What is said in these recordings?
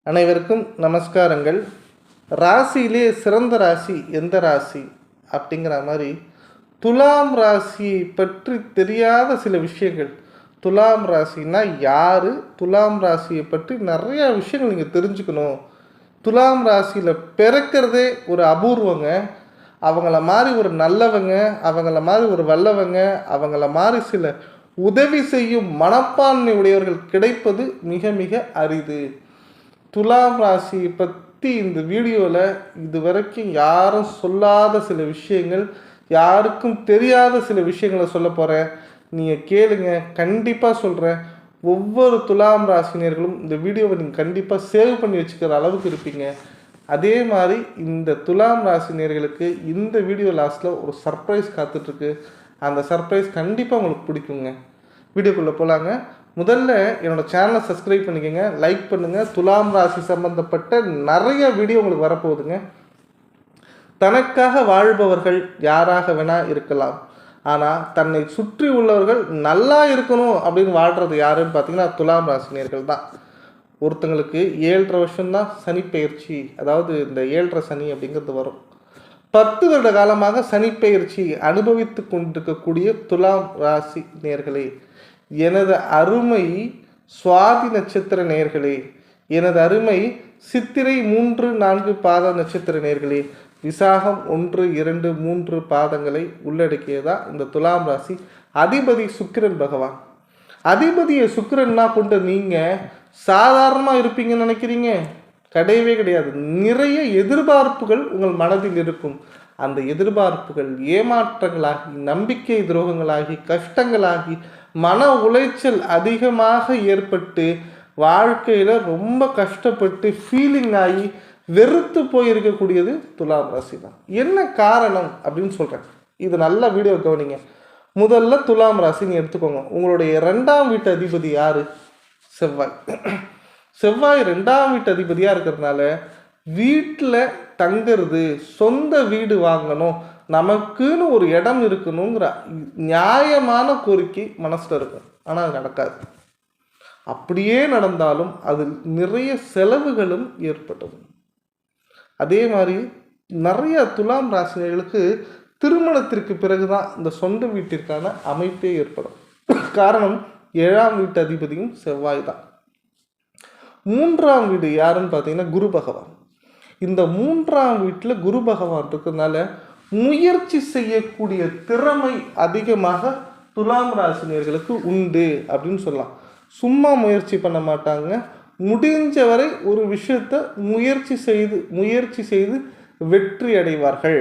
அனைவருக்கும் நமஸ்காரங்கள். ராசியிலே சிறந்த ராசி எந்த ராசி அப்படிங்கிற மாதிரி துலாம் ராசியை பற்றி தெரியாத சில விஷயங்கள். துலாம் ராசினா யார், துலாம் ராசியை பற்றி நிறையா விஷயங்கள் நீங்கள் தெரிஞ்சுக்கணும். துலாம் ராசியில் பிறக்கிறதே ஒரு அபூர்வங்க. அவங்கள மாதிரி ஒரு நல்லவங்க, அவங்கள மாதிரி ஒரு வல்லவங்க, அவங்கள மாதிரி சில உதவி செய்யும் மனப்பான்மை உடையவர்கள் கிடைப்பது மிக மிக அரிது. துலாம் ராசியை பற்றி இந்த வீடியோவில் இது வரைக்கும் யாரும் சொல்லாத சில விஷயங்கள், யாருக்கும் தெரியாத சில விஷயங்களை சொல்ல போகிறேன். நீங்கள் கேளுங்க, கண்டிப்பாக சொல்கிறேன். ஒவ்வொரு துலாம் ராசினியர்களும் இந்த வீடியோவை நீங்கள் கண்டிப்பாக சேவ் பண்ணி வச்சுக்கிற அளவுக்கு இருப்பீங்க. அதே மாதிரி இந்த துலாம் ராசினியர்களுக்கு இந்த வீடியோ லாஸ்ட்டில் ஒரு சர்ப்ரைஸ் காத்துட்ருக்கு. அந்த சர்ப்ரைஸ் கண்டிப்பாக உங்களுக்கு பிடிக்குங்க. வீடியோக்குள்ளே போகலாங்க. முதல்ல என்னோடய சேனலை சப்ஸ்கிரைப் பண்ணிக்கோங்க, லைக் பண்ணுங்கள். துலாம் ராசி சம்பந்தப்பட்ட நிறைய வீடியோ உங்களுக்கு வரப்போகுதுங்க. தனக்காக வாழ்பவர்கள் யாராக வேணால் இருக்கலாம், ஆனால் தன்னை சுற்றி உள்ளவர்கள் நல்லா இருக்கணும் அப்படின்னு வாழ்கிறது யாருன்னு பார்த்தீங்கன்னா துலாம் ராசினியர்கள் தான். ஒருத்தங்களுக்கு 7.5 வருஷம்தான் சனி பயிற்சி, அதாவது இந்த 7.5 சனி அப்படிங்கிறது வரும். 10 வருட காலமாக சனி பயிற்சி அனுபவித்து கொண்டிருக்கக்கூடிய துலாம் ராசி நேர்களே, எனது அருமை சுவாதி நட்சத்திர நேர்களே, எனது அருமை சித்திரை 3, 4 பாத நட்சத்திர நேர்களே, விசாகம் 1, 2, 3 பாதங்களை உள்ளடக்கியதா இந்த துலாம் ராசி. அதிபதி சுக்கிரன் பகவான். அதிபதியை சுக்கிரன்னா கொண்டு நீங்கள் சாதாரணமாக இருப்பீங்கன்னு நினைக்கிறீங்க? கிடையவே கிடையாது. நிறைய எதிர்பார்ப்புகள் உங்கள் மனதில் இருக்கும். அந்த எதிர்பார்ப்புகள் ஏமாற்றங்களாகி, நம்பிக்கை துரோகங்களாகி, கஷ்டங்களாகி, மன உளைச்சல் அதிகமாக ஏற்பட்டு வாழ்க்கையில் ரொம்ப கஷ்டப்பட்டு ஃபீலிங் ஆகி வெறுத்து போயிருக்கக்கூடியது துலாம் ராசி தான். என்ன காரணம் அப்படின்னு சொல்கிறேன். இது நல்ல வீடியோ கவனிங்க. முதல்ல துலாம் ராசின்னு எடுத்துக்கோங்க. உங்களுடைய 2ஆம் வீட்டு அதிபதி யார்? செவ்வாய். செவ்வாய் 2ஆம் வீட்டு அதிபதியாக இருக்கிறதுனால வீட்டில் தங்கிறது, சொந்த வீடு வாங்கணும், நமக்குன்னு ஒரு இடம் இருக்கணுங்கிற நியாயமான கோரிக்கை மனசில் இருக்கும். ஆனால் அது நடக்காது. அப்படியே நடந்தாலும் அது நிறைய செலவுகளும் ஏற்பட்டது. அதே மாதிரி நிறைய துலாம் ராசினியர்களுக்கு திருமணத்திற்கு பிறகுதான் இந்த சொந்த வீட்டிற்கான அமைப்பே ஏற்படும். காரணம் 7ஆம் வீட்டு அதிபதியும் செவ்வாய் தான். 3ஆம் வீடு யாருன்னு பார்த்தீங்கன்னா குரு பகவான். இந்த 3ஆம் வீட்டில் குரு பகவான் இருக்கிறதுனால முயற்சி செய்யக்கூடிய திறமை அதிகமாக துலாம் ராசினியர்களுக்கு உண்டு அப்படின்னு சொல்லலாம். சும்மா முயற்சி பண்ண மாட்டாங்க. முடிஞ்சவரை ஒரு விஷயத்தை முயற்சி செய்து வெற்றி அடைவார்கள்.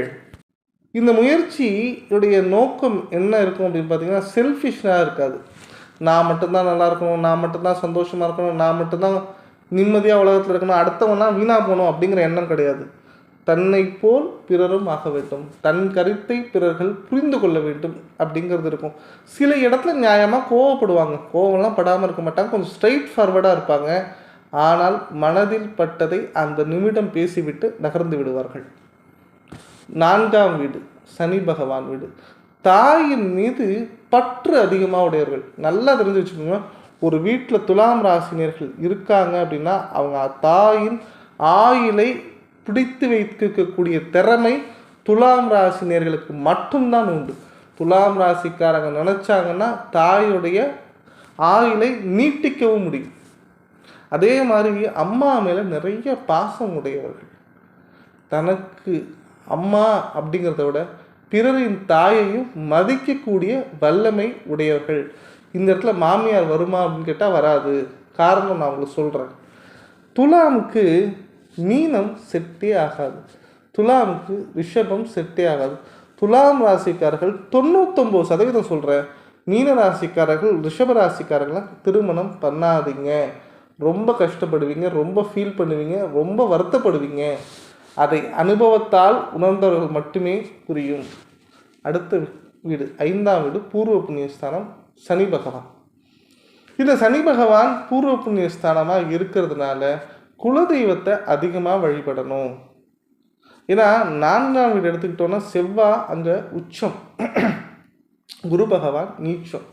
இந்த முயற்சியுடைய நோக்கம் என்ன இருக்கும் அப்படின்னு பார்த்தீங்கன்னா செல்ஃபிஷ்னாக இருக்காது. நான் மட்டும்தான் நல்லா இருக்கணும், நான் மட்டும்தான் சந்தோஷமாக இருக்கணும், நான் மட்டும்தான் நிம்மதியாக உலகத்தில் இருக்கணும், அடுத்தவனா வீணாக போகணும் அப்படிங்கிற எண்ணம் கிடையாது. தன்னை போல் பிறரும் ஆக வேண்டும், தன் கருத்தை பிறர்கள் புரிந்து கொள்ள வேண்டும் அப்படிங்கிறது இருக்கும். சில இடத்துல நியாயமாக கோவப்படுவாங்க, கோவம்லாம் படாமல் இருக்க மாட்டாங்க, கொஞ்சம் ஸ்ட்ரைட் ஃபார்வர்டாக இருப்பாங்க. ஆனால் மனதில் பட்டதை அந்த நிமிடம் பேசிவிட்டு நகர்ந்து விடுவார்கள். 4ஆம் வீடு சனி பகவான் வீடு. தாயின் மீது பற்று அதிகமாக உடையவர்கள். நல்லா தெரிஞ்சு வச்சுக்கோங்க. ஒரு வீட்டில் துலாம் ராசினியர்கள் இருக்காங்க அப்படின்னா அவங்க தாயின் ஆயுளை பிடித்து வைக்கக்கூடிய திறமை துலாம் ராசினியர்களுக்கு மட்டும்தான் உண்டு. துலாம் ராசிக்காரங்க நினச்சாங்கன்னா தாயுடைய ஆயுளை நீட்டிக்கவும் முடியும். அதே மாதிரி அம்மா மேலே நிறைய பாசம் உடையவர்கள். தனக்கு அம்மா அப்படிங்கிறத விட பிறரின் தாயையும் மதிக்கக்கூடிய வல்லமை உடையவர்கள். இந்த இடத்துல மாமியார் வருமா அப்படின்னு கேட்டால் வராது. காரணம் நான் உங்களுக்கு சொல்கிறேன். துலாமுக்கு மீனம் செட்டே ஆகாது, துலாமுக்கு ரிஷபம் செட்டே ஆகாது. துலாம் ராசிக்காரர்கள் 99% சொல்கிறேன், மீன ராசிக்காரர்கள் ரிஷப ராசிக்காரர்களாம் திருமணம் பண்ணாதீங்க. ரொம்ப கஷ்டப்படுவீங்க, ரொம்ப ஃபீல் பண்ணுவீங்க, ரொம்ப வருத்தப்படுவீங்க. அதை அனுபவத்தால் உணர்ந்தவர்கள் மட்டுமே புரியும். அடுத்த வீடு 5ஆம் வீடு பூர்வ புண்ணியஸ்தானம் சனி பகவான். இந்த சனி பகவான் பூர்வ புண்ணியஸ்தானமாக இருக்கிறதுனால குலதெய்வத்தை அதிகமாக வழிபடணும். ஏன்னா 4ஆம் வீடு எடுத்துக்கிட்டோன்னா செவ்வாய் அங்கே உச்சம், குரு பகவான் நீச்சம்.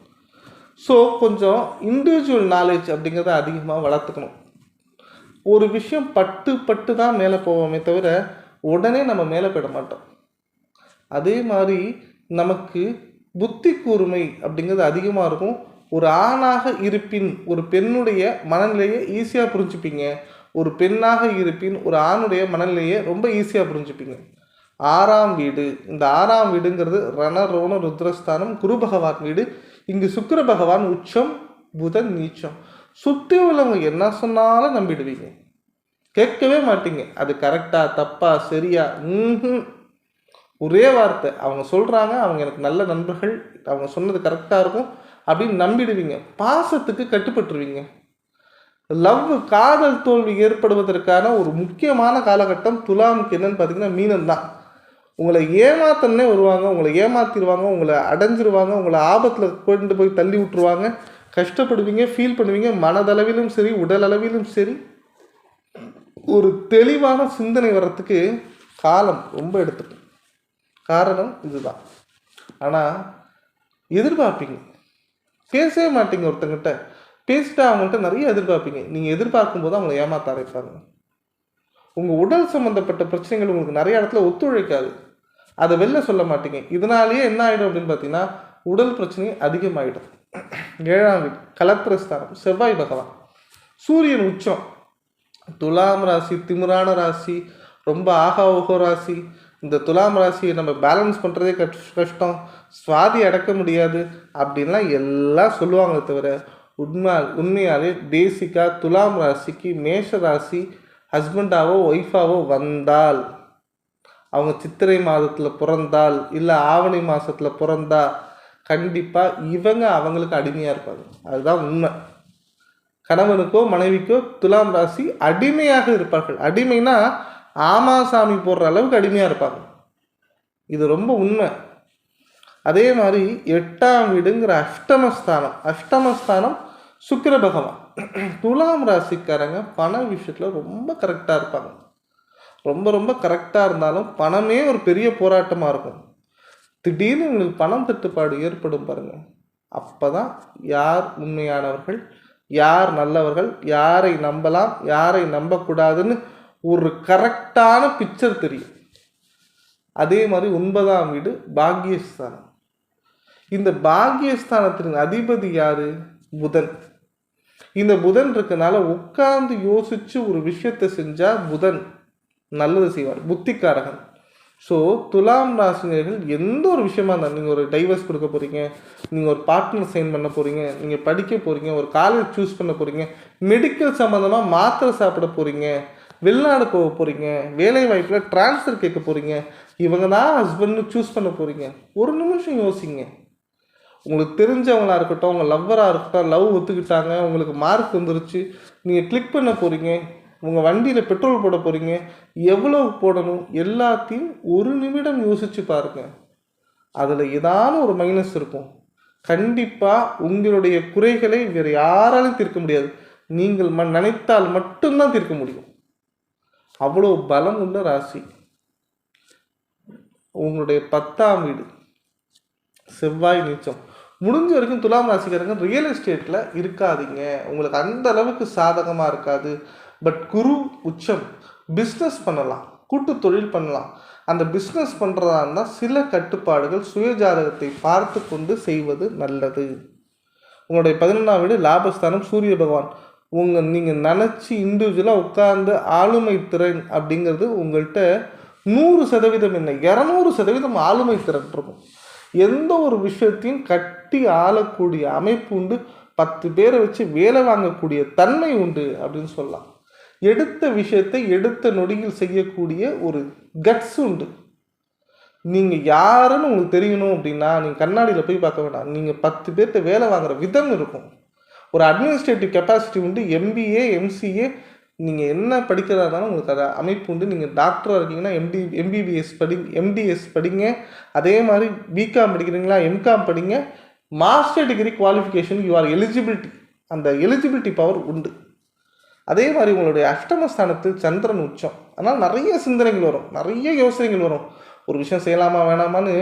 ஸோ கொஞ்சம் இண்டிவிஜுவல் நாலேஜ் அப்படிங்கிறத அதிகமாக வளர்த்துக்கணும். ஒரு விஷயம் பட்டு பட்டு தான் மேலே போவோமே தவிர உடனே நம்ம மேலே போயிட மாட்டோம். அதே மாதிரி நமக்கு புத்தி கூர்மை அப்படிங்கிறது அதிகமாக இருக்கும். ஒரு ஆணாக இருப்பின் ஒரு பெண்ணுடைய மனநிலையை ஈஸியாக புரிஞ்சுப்பீங்க. ஒரு பெண்ணாக இருப்பின் ஒரு ஆணுடைய மனநிலையை ரொம்ப ஈஸியாக புரிஞ்சுப்பீங்க. 6ஆம் வீடு, இந்த 6ஆம் வீடுங்கிறது ரணரோண ருத்ரஸ்தானம், குரு பகவான் வீடு. இங்கு சுக்கிர பகவான் உச்சம், புதன் நீச்சம். சுற்றி உள்ளவங்க என்ன சொன்னாலும் நம்பிடுவீங்க, கேட்கவே மாட்டீங்க. அது கரெக்டா தப்பா சரியா, ஒரே வார்த்தை அவங்க சொல்கிறாங்க, அவங்க எனக்கு நல்ல நண்பர்கள், அவங்க சொன்னது கரெக்டாக இருக்கும் அப்படின்னு நம்பிடுவீங்க. பாசத்துக்கு கட்டுப்பட்டுருவீங்க. லவ் காதல் தோல்வி ஏற்படுவதற்கான ஒரு முக்கியமான காலகட்டம் துலாமுக்கு என்னன்னு பார்த்தீங்கன்னா மீனம் தான். உங்களை ஏமாத்தனே வருவாங்க, உங்களை ஏமாத்திடுவாங்க, உங்களை அடைஞ்சிருவாங்க, உங்களை ஆபத்தில் கொண்டு போய் தள்ளி விட்டுருவாங்க. கஷ்டப்படுவீங்க, ஃபீல் பண்ணுவீங்க. மனதளவிலும் சரி உடல் அளவிலும் சரி ஒரு தெளிவான சிந்தனை வர்றதுக்கு காலம் ரொம்ப எடுத்துக்கும். காரணம் இதுதான். ஆனால் எதிர்பார்ப்பீங்க, பேசவே மாட்டீங்க. ஒருத்தங்கிட்ட பேசிட்டா அவங்கள்ட்ட நிறைய எதிர்பார்ப்பீங்க. நீங்கள் எதிர்பார்க்கும் போது அவங்களை ஏமாத்த ஆரம்பிப்பாங்க. உங்கள் உடல் சம்மந்தப்பட்ட பிரச்சனைகள் உங்களுக்கு நிறைய இடத்துல ஒத்துழைக்காது, அதை வெளில சொல்ல மாட்டீங்க. இதனாலேயே என்ன ஆகிடும் அப்படின்னு பார்த்தீங்கன்னா உடல் பிரச்சனை அதிகமாகிடும். 7ஆம் வீடு கலத்திரஸ்தானம், செவ்வாய் பகவான், சூரியன் உச்சம். துலாம் ராசி திமிரான ராசி, ரொம்ப ஆகா ஓகோ ராசி. இந்த துலாம் ராசியை நம்ம பேலன்ஸ் பண்ணுறதே கஷ்டம், சுவாதி அடக்க முடியாது அப்படின்லாம் எல்லாம் சொல்லுவாங்க. தவிர உண்மையாலே பேசிக்காக துலாம் ராசிக்கு மேஷ ராசி ஹஸ்பண்டாவோ ஒய்ஃபாவோ வந்தால், அவங்க சித்திரை மாதத்தில் பிறந்தால் இல்லை ஆவணி மாதத்தில் பிறந்தா கண்டிப்பாக இவங்க அவங்களுக்கு அடிமையாக இருப்பாங்க. அதுதான் உண்மை. கணவனுக்கோ மனைவிக்கோ துலாம் ராசி அடிமையாக இருப்பார்கள். அடிமைனா ஆமாசாமி போடுற அளவுக்கு அடிமையாக இருப்பாங்க. இது ரொம்ப உண்மை. அதே மாதிரி 8ஆம் வீடுங்கிற அஷ்டமஸ்தானம், அஷ்டமஸ்தானம் சுக்கிர பகவான். துலாம் ராசிக்காரங்க பண விஷயத்தில் ரொம்ப கரெக்டாக இருப்பாங்க. ரொம்ப ரொம்ப கரெக்டாக இருந்தாலும் பணமே ஒரு பெரிய போராட்டமாக இருக்கும். திடீர்னு உங்களுக்கு பணம் தட்டுப்பாடு ஏற்படும் பாருங்கள். அப்போ தான் யார் உண்மையானவர்கள், யார் நல்லவர்கள், யாரை நம்பலாம், யாரை நம்பக்கூடாதுன்னு ஒரு கரெக்டான பிக்சர் தெரியும். அதே மாதிரி 9ஆம் வீடு பாக்யஸ்தானம். இந்த பாக்யஸ்தானத்தின் அதிபதி யாரு? புதன். இந்த புதன் இருக்கனால உட்கார்ந்து யோசிச்சு ஒரு விஷயத்தை செஞ்சா புதன் நல்லது செய்வார், புத்திக்காரகன். ஸோ துலாம் ராசினியர்கள் எந்த ஒரு விஷயமா இருந்தாலும், நீங்கள் ஒரு டைவர்ஸ் கொடுக்க போகிறீங்க, நீங்கள் ஒரு பார்ட்னர் சைன் பண்ண போகிறீங்க, நீங்கள் படிக்க போகிறீங்க, ஒரு காலேஜ் சூஸ் பண்ண போகிறீங்க, மெடிக்கல் சம்மந்தமாக மாத்திரை சாப்பிட போகிறீங்க, வெளிநாடு போக போகிறீங்க, வேலை வாய்ப்பில் ட்ரான்ஸ்ஃபர் கேட்க போகிறீங்க, இவங்க தான் ஹஸ்பண்ட்னு சூஸ் பண்ண போகிறீங்க. ஒரு நிமிஷம் யோசிங்க. உங்களுக்கு தெரிஞ்சவங்களாக இருக்கட்டும், உங்கள் லவ்வராக இருக்கட்டும், லவ் ஒத்துக்கிட்டாங்க, உங்களுக்கு மார்க் வந்துருச்சு, நீங்கள் கிளிக் பண்ண போகிறீங்க, உங்கள் வண்டியில் பெட்ரோல் போட போகிறீங்க, எவ்வளோ போடணும் எல்லாத்தையும் ஒரு நிமிடம் யோசித்து பாருங்கள். அதில் ஏதாவது ஒரு மைனஸ் இருக்கும். கண்டிப்பாக உங்களுடைய குறைகளை வேறு யாராலும் தீர்க்க முடியாது, நீங்கள் நினைத்தால் மட்டும்தான் தீர்க்க முடியும். அவ்வளோ பலம் உள்ள ராசி. உங்களுடைய 10ஆம் வீடு செவ்வாய் நீச்சம். முடிஞ்ச வரைக்கும் துலாம் ராசிக்காரங்க ரியல் எஸ்டேட்டில் இருக்காதீங்க, உங்களுக்கு அந்த அளவுக்கு சாதகமாக இருக்காது. பட் குரு உச்சம், பிஸ்னஸ் பண்ணலாம், கூட்டு தொழில் பண்ணலாம். அந்த பிஸ்னஸ் பண்ணுறதா இருந்தால் சில கட்டுப்பாடுகள் சுயஜாதகத்தை பார்த்து கொண்டு செய்வது நல்லது. உங்களுடைய 11ஆம் வீடு லாபஸ்தானம், சூரிய பகவான். நீங்கள் நினச்சி இண்டிவிஜுவலாக உட்கார்ந்து ஆளுமை திறன் அப்படிங்கிறது உங்கள்கிட்ட 100% இல்லை, 200% ஆளுமை திறன் இருக்கும். எந்த ஒரு விஷயத்தையும் கட்டி ஆளக்கூடிய அமைப்பு உண்டு. 10 பேரை வச்சு வேலை வாங்கக்கூடிய தன்மை உண்டு அப்படின்னு சொல்லலாம். எடுத்த விஷயத்தை எடுத்த நொடியில் செய்யக்கூடிய ஒரு கட்ஸ் உண்டு. நீங்கள் யாருன்னு உங்களுக்கு தெரியணும் அப்படின்னா நீங்கள் கண்ணாடியில் போய் பார்க்க வேண்டாம், நீங்கள் 10 பேர்கிட்ட வேலை வாங்குகிற விதம் இருக்கும். ஒரு அட்மினிஸ்ட்ரேட்டிவ் கெப்பாசிட்டி உண்டு. MBA MCA நீங்கள் என்ன படிக்கிறதா இருந்தாலும் உங்களுக்கு அதை அமைப்பு உண்டு. நீங்கள் டாக்டராக இருக்கீங்கன்னா MBBS MDS படிங்க. அதே மாதிரி பிகாம் படிக்கிறீங்களா MCOM படிங்க. Master degree qualification you are eligibility, அந்த எலிஜிபிலிட்டி பவர் உண்டு. அதே மாதிரி உங்களுடைய அஷ்டமஸ்தானத்தில் சந்திரன் உச்சம். அதனால் நிறைய சிந்தனைகள் வரும், நிறைய யோசனைகள் வரும். ஒரு விஷயம் செய்யலாமா வேணாமான்னு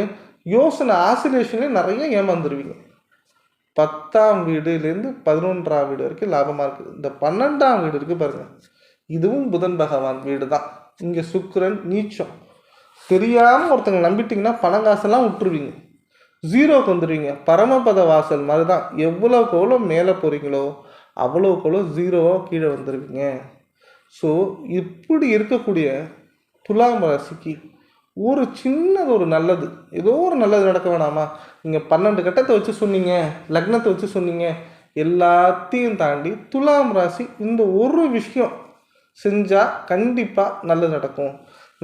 யோசனை ஆசிலேஷன்லேயே நிறைய ஏமாந்துருவீங்க. 10ஆம் வீடுலேருந்து 11ஆம் வீடு வரைக்கும் லாபமாக இருக்குது. இந்த 12ஆம் வீடு இருக்குது பாருங்கள், இதுவும் புதன் பகவான் வீடு தான். இங்கே சுக்கிரன் நீச்சம். தெரியாமல் ஒருத்தங்க நம்பிட்டிங்கன்னா பணம் காசெல்லாம் விட்டுருவீங்க, ஜீரோக்கு வந்துடுவீங்க. பரமபத வாசல் மாதிரி தான். எவ்வளோக்கு எவ்வளோ மேலே போகிறீங்களோ அவ்வளோக்கு எவ்வளோ ஜீரோவாக கீழே வந்துடுவீங்க. ஸோ இப்படி இருக்கக்கூடிய துலாம் ராசிக்கு ஒரு சின்னது ஒரு நல்லது, ஏதோ ஒரு நல்லது நடக்க வேணாமா? நீங்கள் 12 கட்டத்தை வச்சு சொன்னீங்க, லக்னத்தை வச்சு சொன்னீங்க, எல்லாத்தையும் தாண்டி துலாம் ராசி இந்த ஒரு விஷயம் செஞ்சால் கண்டிப்பாக நல்லது நடக்கும்.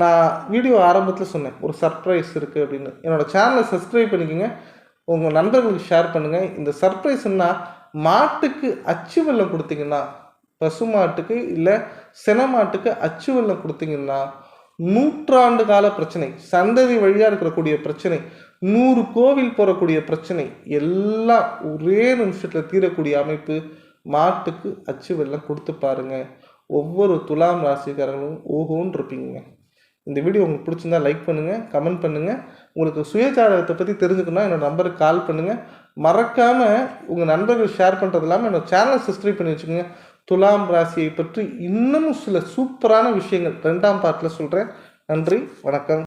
நான் வீடியோ ஆரம்பத்தில் சொன்னேன் ஒரு சர்ப்ரைஸ் இருக்குது அப்படின்னு. என்னோடய சேனலை சப்ஸ்கிரைப் பண்ணிக்கோங்க, உங்கள் நண்பர்களுக்கு ஷேர் பண்ணுங்கள். இந்த சர்ப்ரைஸ்ன்னா மாட்டுக்கு அச்சு வெல்லம் கொடுத்தீங்கன்னா, பசு மாட்டுக்கு இல்லை சென மாட்டுக்கு அச்சு வெல்லம் கொடுத்தீங்கன்னா 100 ஆண்டு கால பிரச்சனை, சந்ததி வழியாக இருக்கக்கூடிய பிரச்சனை, 100 கோவில் போகக்கூடிய பிரச்சனை எல்லாம் ஒரே நிமிஷத்தில் தீரக்கூடிய அமைப்பு. மாட்டுக்கு அச்சு வெல்லம் கொடுத்து பாருங்கள். ஒவ்வொரு துலாம் ராசிக்காரங்களும் ஓஹோன்னு இருப்பீங்க. இந்த வீடியோ உங்களுக்கு பிடிச்சிருந்தா லைக் பண்ணுங்கள், கமெண்ட் பண்ணுங்கள். உங்களுக்கு சுயஜாதகத்தை பற்றி தெரிஞ்சுக்கணுன்னா என்னோடய நம்பருக்கு கால் பண்ணுங்கள். மறக்காமல் உங்கள் நண்பர்கள் ஷேர் பண்ணுறது இல்லாமல் என்னோடய சேனலை சப்ஸ்கிரைப் பண்ணி வச்சுக்கோங்க. துலாம் ராசியை பற்றி இன்னமும் சில சூப்பரான விஷயங்கள் 2ஆம் பார்ட்டில் சொல்கிறேன். நன்றி, வணக்கம்.